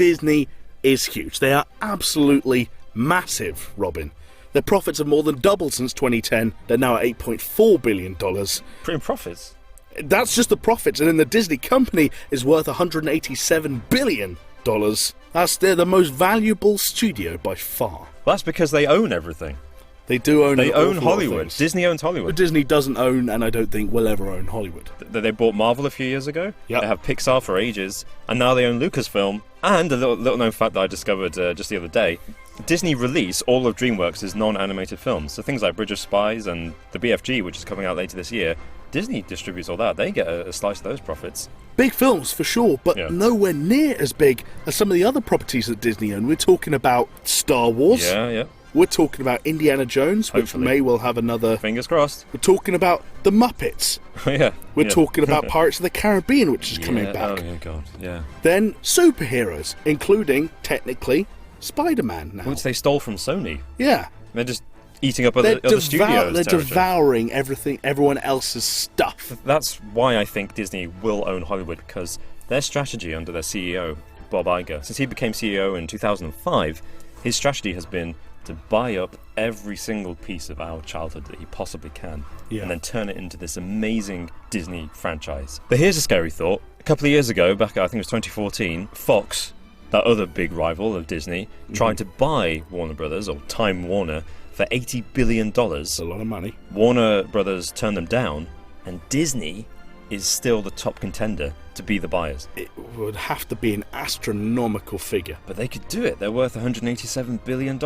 Disney is huge. They are absolutely massive, Robin. Their profits have more than doubled since 2010. They're now at $8.4 billion. Pretty profits. That's just the profits, and then the Disney company is worth $187 billion. They're the most valuable studio by far. Well, that's because they own everything. They do own. They an own awful lot of Hollywood. things. Disney owns Hollywood. But Disney doesn't own, and I don't think will ever own Hollywood. They bought Marvel a few years ago. Yep. They have Pixar for ages, and now they own Lucasfilm. And a little known fact that I discovered just the other day: Disney release all of DreamWorks' non-animated films. So things like Bridge of Spies and the BFG, which is coming out later this year. Disney distributes all that. They get a slice of those profits. Big films for sure, but Yeah. nowhere near as big as some of the other properties that Disney own. We're talking about Star Wars. Yeah. We're talking about Indiana Jones, which Hopefully. may well have another. Fingers crossed. We're talking about The Muppets. Yeah. We're yeah. talking about Pirates of the Caribbean, which is coming Yeah. back. Oh, yeah, God. Yeah. Then superheroes, including, technically, Spider-Man now. Which they stole from Sony. Yeah. They're just eating up other studios' They're territory. devouring everyone else's stuff. That's why I think Disney will own Hollywood, because their strategy under their CEO, Bob Iger, since he became CEO in 2005, his strategy has been to buy up every single piece of our childhood that he possibly can, Yeah. and then turn it into this amazing Disney franchise. But here's a scary thought. A couple of years ago, back I think it was 2014, Fox, that other big rival of Disney, tried to buy Warner Brothers, or Time Warner, for $80 billion. It's a lot of money. Warner Brothers turned them down, and Disney is still the top contender to be the buyers. It would have to be an astronomical figure. But they could do it. They're worth $187 billion.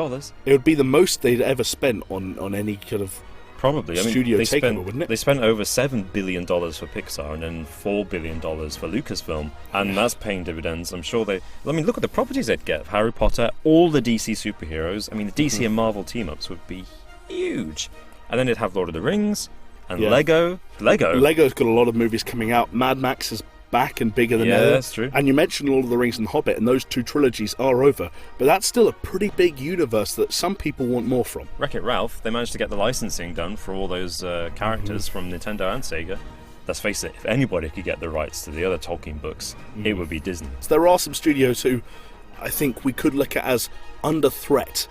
It would be the most they'd ever spent on any kind of Probably. studio they takeover, wouldn't it? They spent over $7 billion for Pixar and then $4 billion for Lucasfilm. And that's paying dividends. I'm sure look at the properties they'd get. Harry Potter, all the DC superheroes. I mean, the DC and Marvel team-ups would be huge. And then they'd have Lord of the Rings and Yeah. Lego. Lego's got a lot of movies coming out. Mad Max is back and bigger than Yeah, ever. that's true. And you mentioned Lord of the Rings and Hobbit, and those two trilogies are over. But that's still a pretty big universe that some people want more from. Wreck-It Ralph, they managed to get the licensing done for all those characters from Nintendo and Sega. Let's face it, if anybody could get the rights to the other Tolkien books, it would be Disney. So there are some studios who I think we could look at as under threat,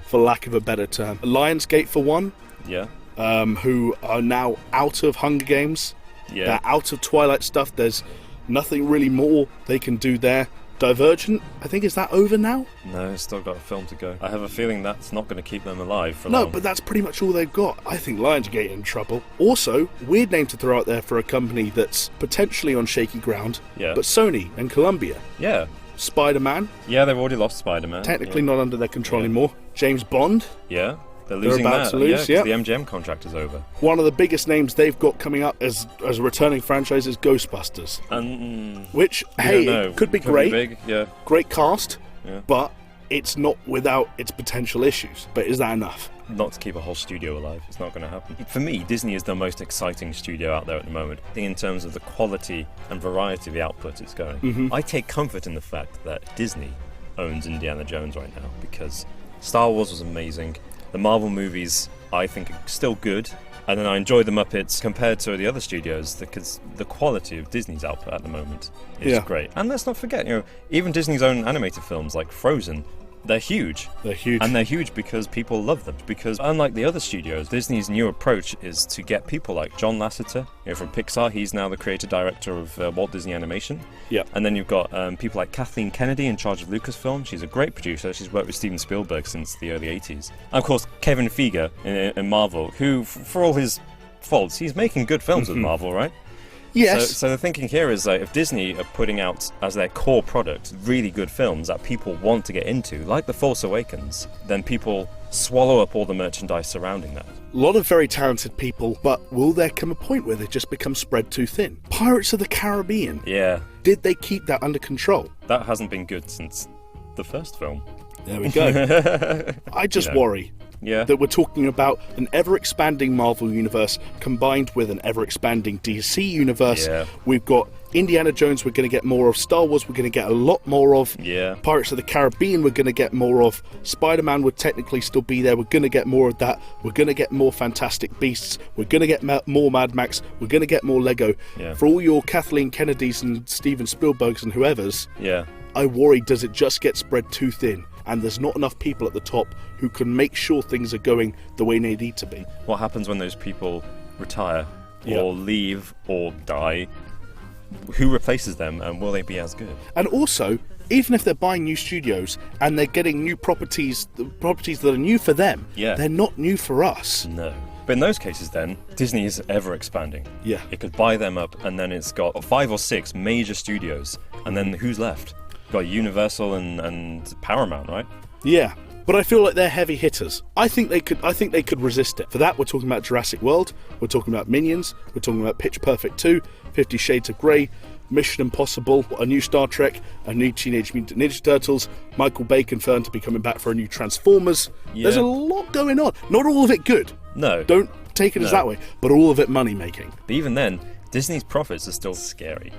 for lack of a better term. Lionsgate, for one, Yeah. who are now out of Hunger Games. Yeah. They're out of Twilight stuff. There's nothing really more they can do there. Divergent, I think, is that over now? No, it's still got a film to go. I have a feeling that's not going to keep them alive for No, long. but that's pretty much all they've got. I think Lionsgate in trouble. Also, weird name to throw out there for a company that's potentially on shaky ground. Yeah. But Sony and Columbia. Yeah. Spider-Man, Yeah, they've already lost Spider-Man. technically yeah. not under their control Yeah. anymore. James Bond, Yeah. They're losing about that. to lose, 'cause yeah. the MGM contract is over. one of the biggest names they've got coming up as a returning franchise is Ghostbusters. And Which, we hey, don't know. it could be great. big. Yeah. Great cast, Yeah. but it's not without its potential issues. But is that enough? Not to keep a whole studio alive. It's not going to happen. For me, Disney is the most exciting studio out there at the moment. I think in terms of the quality and variety of the output it's going. I take comfort in the fact that Disney owns Indiana Jones right now, because Star Wars was amazing. The Marvel movies, I think, are still good. And then I enjoy the Muppets compared to the other studios, because the quality of Disney's output at the moment is Yeah. great. And let's not forget, even Disney's own animated films like Frozen, they're huge. They're huge. And they're huge because people love them. Because unlike the other studios, Disney's new approach is to get people like John Lasseter, from Pixar. He's now the creative director of Walt Disney Animation. Yeah. And then you've got people like Kathleen Kennedy in charge of Lucasfilm. She's a great producer. She's worked with Steven Spielberg since the early 80s. And of course, Kevin Feige in Marvel, who, for all his faults, he's making good films with Marvel, right? Yes. So the thinking here is that if Disney are putting out as their core product really good films that people want to get into, like The Force Awakens, then people swallow up all the merchandise surrounding that. A lot of very talented people, but will there come a point where they just become spread too thin? Pirates of the Caribbean. Yeah, Did they keep that under control? that hasn't been good since the first film. There we go. I just worry Yeah. that we're talking about an ever-expanding Marvel universe combined with an ever-expanding DC universe. Yeah. We've got Indiana Jones we're going to get more of, Star Wars we're going to get a lot more of, Yeah. Pirates of the Caribbean we're going to get more of, Spider-Man would technically still be there, we're going to get more of that, we're going to get more Fantastic Beasts, we're going to get more Mad Max, we're going to get more Lego. Yeah. For all your Kathleen Kennedys and Steven Spielbergs and whoever's, Yeah. I worry, does it just get spread too thin? And there's not enough people at the top who can make sure things are going the way they need to be. What happens when those people retire Yeah. or leave or die? Who replaces them, and will they be as good? And also, even if they're buying new studios and they're getting new properties, the properties that are new for them, Yeah. they're not new for us. No. But in those cases then, Disney is ever expanding. Yeah. It could buy them up and then it's got 5 or 6 major studios. And then who's left? Got Universal and Paramount, right? Yeah. But I feel like they're heavy hitters. I think they could resist it. For that, we're talking about Jurassic World, we're talking about Minions, we're talking about Pitch Perfect 2, 50 Shades of Grey, Mission Impossible, a new Star Trek, a new Teenage Mutant Ninja Turtles, Michael Bay confirmed to be coming back for a new Transformers. Yeah. There's a lot going on. Not all of it good. No. Don't take it as No. that way, but all of it money making. But even then, Disney's profits are still scary.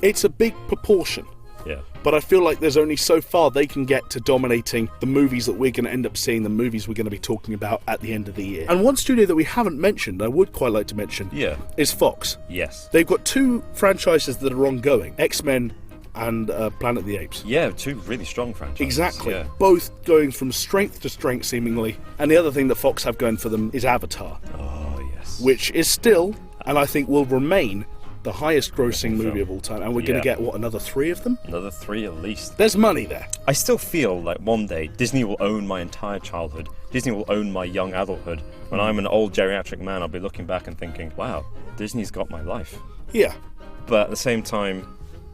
It's a big proportion. Yeah. But I feel like there's only so far they can get to dominating the movies that we're going to end up seeing, the movies we're going to be talking about at the end of the year. And one studio that we haven't mentioned, I would quite like to mention, Yeah. is Fox. Yes. They've got 2 franchises that are ongoing, X-Men and Planet of the Apes. Yeah, 2 really strong franchises. Exactly. Yeah. Both going from strength to strength, seemingly. And the other thing that Fox have going for them is Avatar, Oh, yes. which is still, and I think will remain, the highest grossing movie film. of all time. And we're going Yeah. to get, what, another 3 of them? Another 3 at least. There's money there. I still feel like one day Disney will own my entire childhood. Disney will own my young adulthood. When I'm an old geriatric man, I'll be looking back and thinking, wow, Disney's got my life. Yeah. But at the same time,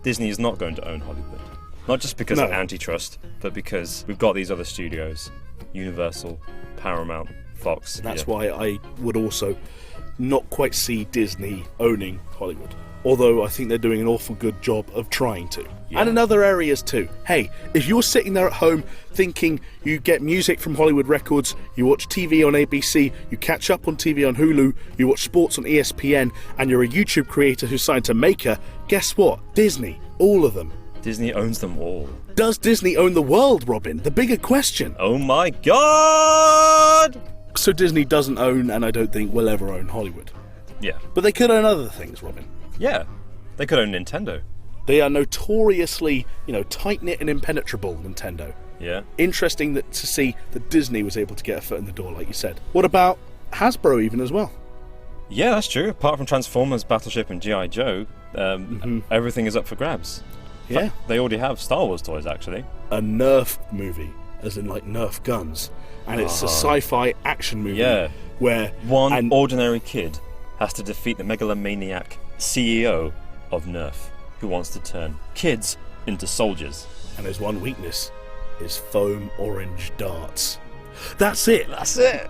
Disney is not going to own Hollywood. Not just because of No. antitrust, but because we've got these other studios, Universal, Paramount, Fox. That's yeah. why I would also not quite see Disney owning Hollywood. Although I think they're doing an awful good job of trying to. Yeah. And in other areas too. Hey, if you're sitting there at home thinking you get music from Hollywood Records, you watch TV on ABC, you catch up on TV on Hulu, you watch sports on ESPN, and you're a YouTube creator who's signed to Maker, guess what? Disney. All of them. Disney owns them all. Does Disney own the world, Robin? The bigger question. Oh my god! So Disney doesn't own, and I don't think will ever own, Hollywood. Yeah. But they could own other things, Robin. Yeah. They could own Nintendo. They are notoriously, tight-knit and impenetrable, Nintendo. Yeah. Interesting to see that Disney was able to get a foot in the door, like you said. What about Hasbro even as well? Yeah, that's true. Apart from Transformers, Battleship, and G.I. Joe, everything is up for grabs. In Yeah. fact, they already have Star Wars toys, actually. A Nerf movie, as in like Nerf guns. And it's a sci-fi action movie Yeah. where One and ordinary kid has to defeat the megalomaniac CEO of Nerf, who wants to turn kids into soldiers. and his one weakness is foam orange darts. That's it. That's it!